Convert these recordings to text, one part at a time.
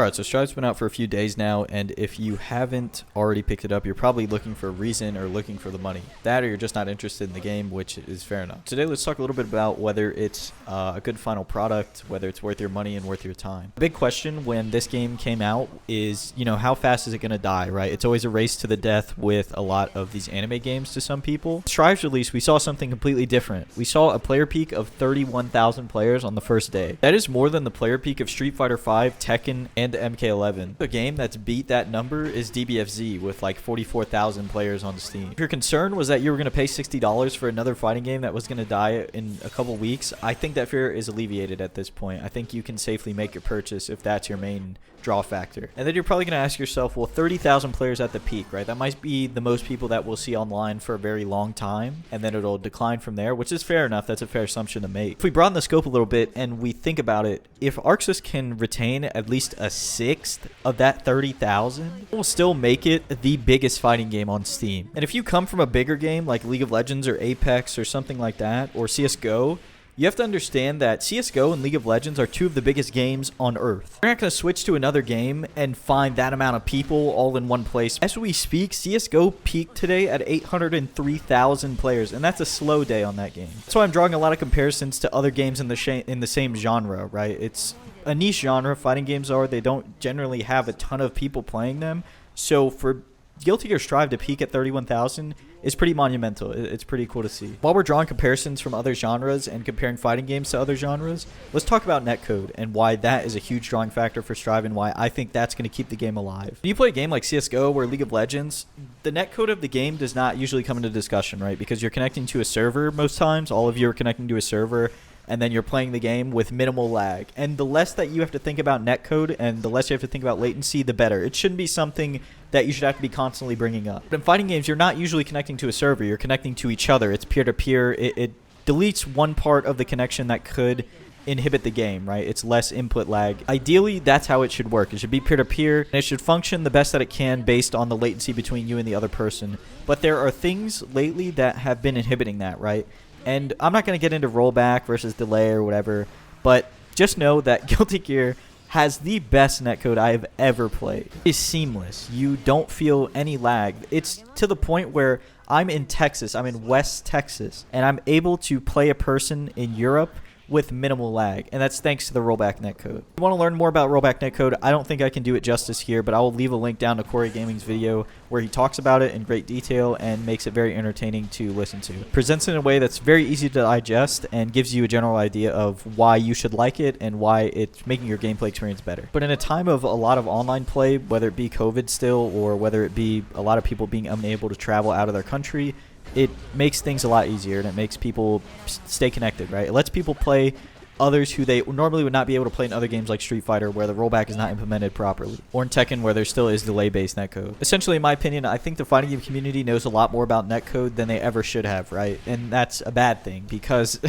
Alright, so Strive's been out for a few days now, and if you haven't already picked it up, you're probably looking for a reason or looking for the money. That or you're just not interested in the game, which is fair enough. Today, let's talk a little bit about whether it's a good final product, whether it's worth your money and worth your time. The big question when this game came out is, you know, how fast is it going to die, right? It's always a race to the death with a lot of these anime games to some people. Strive's release, we saw something completely different. We saw a player peak of 31,000 players on the first day. That is more than the player peak of Street Fighter V, Tekken, and MK11. A game that's beat that number is DBFZ with like 44,000 players on Steam. If your concern was that you were going to pay $60 for another fighting game that was going to die in a couple weeks, I think that fear is alleviated at this point. I think you can safely make your purchase if that's your main draw factor. And then you're probably going to ask yourself, well, 30,000 players at the peak, right? That might be the most people that we'll see online for a very long time, and then it'll decline from there, which is fair enough. That's a fair assumption to make. If we broaden the scope a little bit and we think about it, if Arxis can retain at least a sixth of that 30,000, it will still make it the biggest fighting game on Steam. And if you come from a bigger game like League of Legends or Apex or something like that, or CSGO, you have to understand that CSGO and League of Legends are two of the biggest games on Earth. You're not going to switch to another game and find that amount of people all in one place. As we speak, CSGO peaked today at 803,000 players, and that's a slow day on that game. That's why I'm drawing a lot of comparisons to other games in the same genre, right? It's a niche genre, fighting games are. They don't generally have a ton of people playing them. So for Guilty Gear Strive to peak at 31,000 is pretty monumental. It's pretty cool to see. While we're drawing comparisons from other genres and comparing fighting games to other genres, let's talk about Netcode and why that is a huge drawing factor for Strive and why I think that's going to keep the game alive. When you play a game like CSGO or League of Legends, the netcode of the game does not usually come into discussion, right? Because you're connecting to a server most times. All of you are connecting to a server, and then you're playing the game with minimal lag. And the less that you have to think about netcode and the less you have to think about latency, the better. It shouldn't be something that you should have to be constantly bringing up. But in fighting games, you're not usually connecting to a server. You're connecting to each other. It's peer-to-peer. It deletes one part of the connection that could inhibit the game, right? It's less input lag. Ideally, that's how it should work. It should be peer-to-peer, and it should function the best that it can based on the latency between you and the other person. But there are things lately that have been inhibiting that, right? And I'm not going to get into rollback versus delay or whatever, but just know that Guilty Gear has the best netcode I have ever played. It's seamless. You don't feel any lag. It's to the point where I'm in Texas, I'm in West Texas, and I'm able to play a person in Europe with minimal lag, and that's thanks to the rollback netcode. If you want to learn more about rollback netcode, I don't think I can do it justice here, but I will leave a link down to Corey Gaming's video where he talks about it in great detail and makes it very entertaining to listen to. Presents it in a way that's very easy to digest and gives you a general idea of why you should like it and why it's making your gameplay experience better. But in a time of a lot of online play, whether it be COVID still or whether it be a lot of people being unable to travel out of their country, it makes things a lot easier, and it makes people stay connected, right? It lets people play others who they normally would not be able to play in other games like Street Fighter where the rollback is not implemented properly, or in Tekken where there still is delay-based netcode. Essentially, in my opinion, I think the fighting game community knows a lot more about netcode than they ever should have, right? And that's a bad thing, because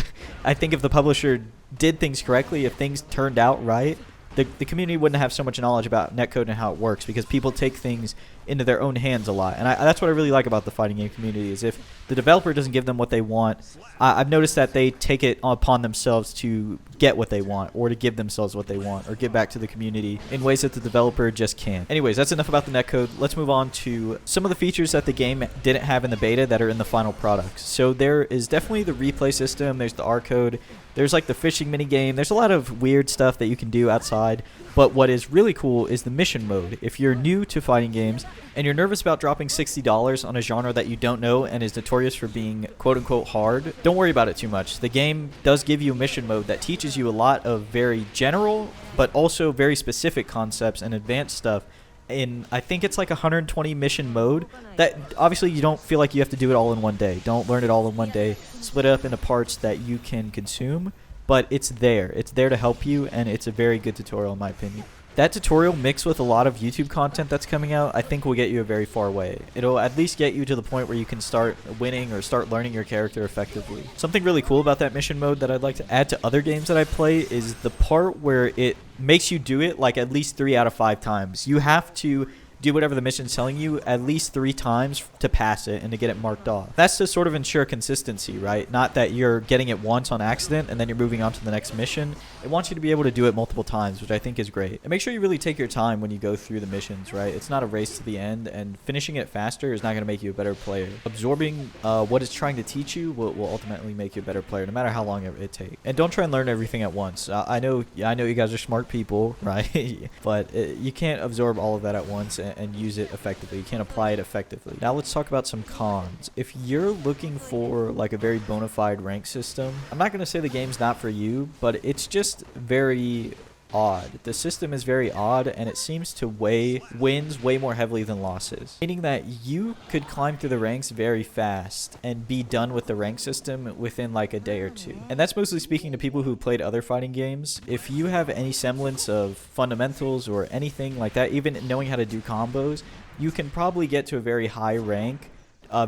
I think if the publisher did things correctly, if things turned out right, the community wouldn't have so much knowledge about netcode and how it works, because people take things into their own hands a lot. And that's what I really like about the fighting game community, is if the developer doesn't give them what they want, I've noticed that they take it upon themselves to get what they want, or to give themselves what they want, or give back to the community in ways that the developer just can't. Anyways, that's enough about the netcode. Let's move on to some of the features that the game didn't have in the beta that are in the final product. So there is definitely the replay system, there's the R code, there's like the fishing mini game, there's a lot of weird stuff that you can do outside. But what is really cool is the mission mode. If you're new to fighting games and you're nervous about dropping $60 on a genre that you don't know and is notorious for being quote-unquote hard, don't worry about it too much. The game does give you a mission mode that teaches you a lot of very general but also very specific concepts and advanced stuff. In I think it's like 120 mission mode that obviously you don't feel like you have to do it all in one day. Don't learn it all in one day. Split it up into parts that you can consume. But it's there. It's there to help you, and it's a very good tutorial in my opinion. That tutorial mixed with a lot of YouTube content that's coming out, I think will get you a very far way. It'll at least get you to the point where you can start winning or start learning your character effectively. Something really cool about that mission mode that I'd like to add to other games that I play is the part where it makes you do it like at least 3 out of 5 times. You have to do whatever the mission's telling you at least 3 times to pass it and to get it marked off. That's to sort of ensure consistency, right? Not that you're getting it once on accident and then you're moving on to the next mission. It wants you to be able to do it multiple times, which I think is great. And make sure you really take your time when you go through the missions, right? It's not a race to the end, and finishing it faster is not going to make you a better player. Absorbing what it's trying to teach you will ultimately make you a better player, no matter how long it takes. And don't try and learn everything at once. I know you guys are smart people, right? But you can't absorb all of that at once and use it effectively. You can't apply it effectively. Now let's talk about some cons. If you're looking for like a very bona fide rank system, I'm not going to say the game's not for you, but it's just very odd. The system is very odd, and it seems to weigh wins way more heavily than losses, meaning that you could climb through the ranks very fast and be done with the rank system within like a day or two. And that's mostly speaking to people who played other fighting games. If you have any semblance of fundamentals or anything like that, even knowing how to do combos, you can probably get to a very high rank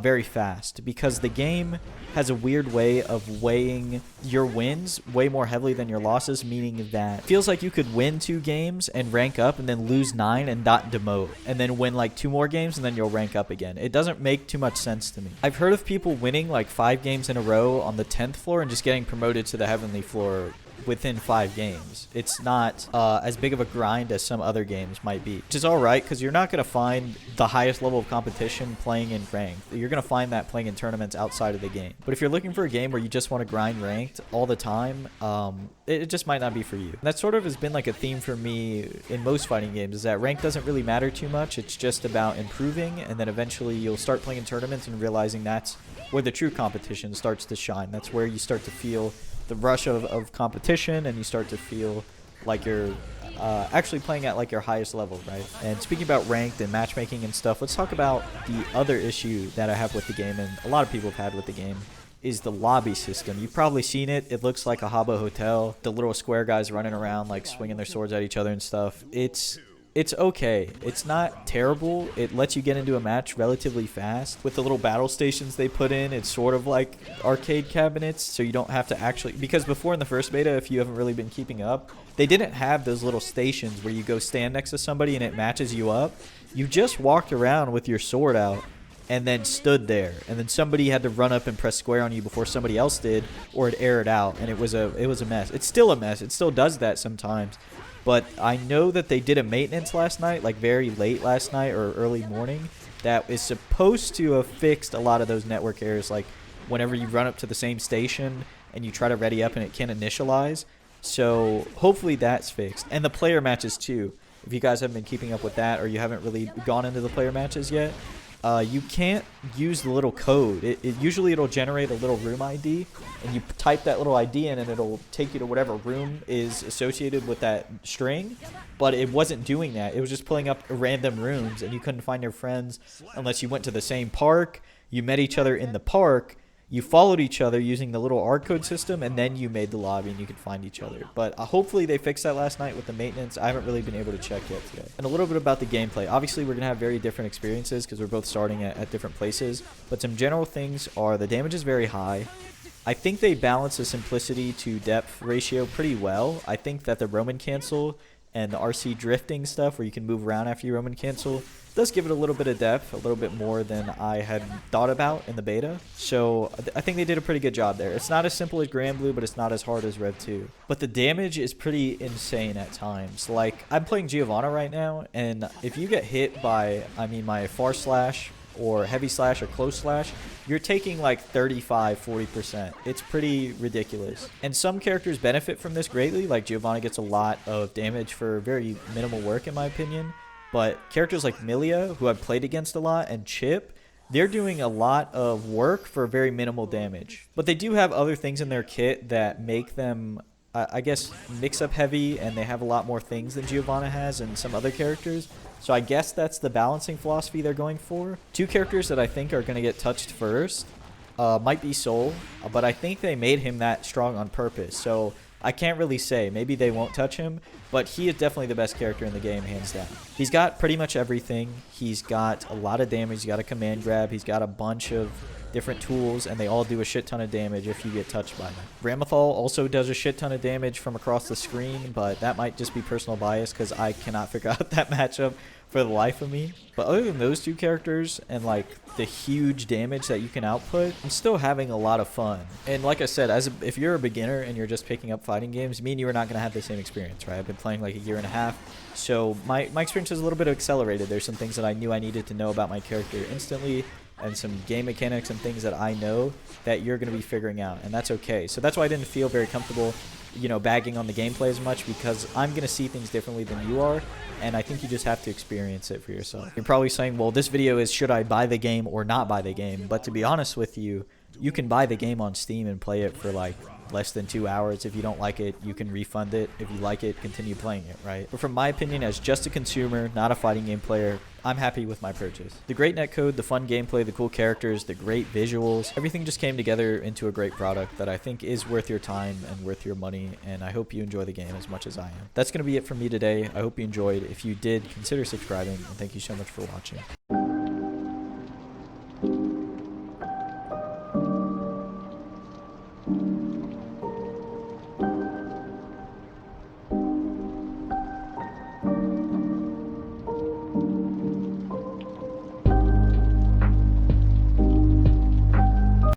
very fast, because the game has a weird way of weighing your wins way more heavily than your losses, meaning that it feels like you could win 2 games and rank up and then lose 9 and not demote, and then win like 2 more games and then you'll rank up again. It doesn't make too much sense to me. I've heard of people winning like 5 games in a row on the 10th floor and just getting promoted to the heavenly floor within 5 games. It's not as big of a grind as some other games might be, which is all right, because you're not going to find the highest level of competition playing in ranked. You're going to find that playing in tournaments outside of the game. But if you're looking for a game where you just want to grind ranked all the time, it just might not be for you. And that sort of has been like a theme for me in most fighting games, is that rank doesn't really matter too much. It's just about improving, and then eventually you'll start playing in tournaments and realizing that's where the true competition starts to shine. That's where you start to feel the rush of competition, and you start to feel like you're actually playing at like your highest level, right? And speaking about ranked and matchmaking and stuff, let's talk about the other issue that I have with the game, and a lot of people have had with the game, is the lobby system. You've probably seen it. It looks like a Habbo hotel. The little square guys running around like swinging their swords at each other and stuff. It's okay. It's not terrible. It lets you get into a match relatively fast. With the little battle stations they put in, it's sort of like arcade cabinets, so you don't have to actually... Because before in the first beta, if you haven't really been keeping up, they didn't have those little stations where you go stand next to somebody and it matches you up. You just walked around with your sword out and then stood there, and then somebody had to run up and press square on you before somebody else did, or it aired out, and it was a mess. It's still a mess. It still does that sometimes. But I know that they did a maintenance last night, like very late last night or early morning, that is supposed to have fixed a lot of those network errors, like whenever you run up to the same station and you try to ready up and it can't initialize. So hopefully that's fixed. And the player matches too. If you guys haven't been keeping up with that, or you haven't really gone into the player matches yet, you can't use the little code. Usually it'll generate a little room ID, and you type that little ID in and it'll take you to whatever room is associated with that string. But it wasn't doing that. It was just pulling up random rooms, and you couldn't find your friends unless you went to the same park. You met each other in the park. You followed each other using the little R code system, and then you made the lobby and you could find each other. But hopefully they fixed that last night with the maintenance. I haven't really been able to check yet today. And a little bit about the gameplay. Obviously, we're going to have very different experiences because we're both starting at different places. But some general things are the damage is very high. I think they balance the simplicity to depth ratio pretty well. I think that the Roman cancel and the RC drifting stuff, where you can move around after you Roman cancel, does give it a little bit of depth, a little bit more than I had thought about in the beta. So I think they did a pretty good job there. It's not as simple as Grand Blue, but it's not as hard as Rev 2. But the damage is pretty insane at times. Like, I'm playing Giovanna right now, and if you get hit by, my far slash or heavy slash or close slash, you're taking like 35-40%. It's pretty ridiculous. And some characters benefit from this greatly. Like Giovanna gets a lot of damage for very minimal work, in my opinion. But characters like Milia, who I've played against a lot, and Chip, they're doing a lot of work for very minimal damage. But they do have other things in their kit that make them, I guess, mix-up heavy, and they have a lot more things than Giovanna has and some other characters. So I guess that's the balancing philosophy they're going for. 2 characters that I think are going to get touched first might be Soul, but I think they made him that strong on purpose. So I can't really say. Maybe they won't touch him, but he is definitely the best character in the game, hands down. He's got pretty much everything. He's got a lot of damage. He's got a command grab. He's got a bunch of different tools, and they all do a shit ton of damage if you get touched by them. Ramethal also does a shit ton of damage from across the screen, but that might just be personal bias because I cannot figure out that matchup for the life of me. But other than those two characters and like the huge damage that you can output, I'm still having a lot of fun. And like I said, if you're a beginner and you're just picking up fighting games, me and you are not going to have the same experience, right? I've been playing like a year and a half, so my experience is a little bit accelerated. There's some things that I knew I needed to know about my character instantly, and some game mechanics and things that I know that you're going to be figuring out, and that's okay. So that's why I didn't feel very comfortable, you know, bagging on the gameplay as much, because I'm going to see things differently than you are, and I think you just have to experience it for yourself. You're probably saying, well, this video is should I buy the game or not buy the game? But to be honest with you, you can buy the game on Steam and play it for like less than 2 hours. If you don't like it, you can refund it. If you like it, continue playing it, right? But from my opinion, as just a consumer, not a fighting game player, I'm happy with my purchase. The great netcode, the fun gameplay, the cool characters, the great visuals, everything just came together into a great product that I think is worth your time and worth your money, and I hope you enjoy the game as much as I am. That's going to be it from me today. I hope you enjoyed. If you did, consider subscribing, and thank you so much for watching.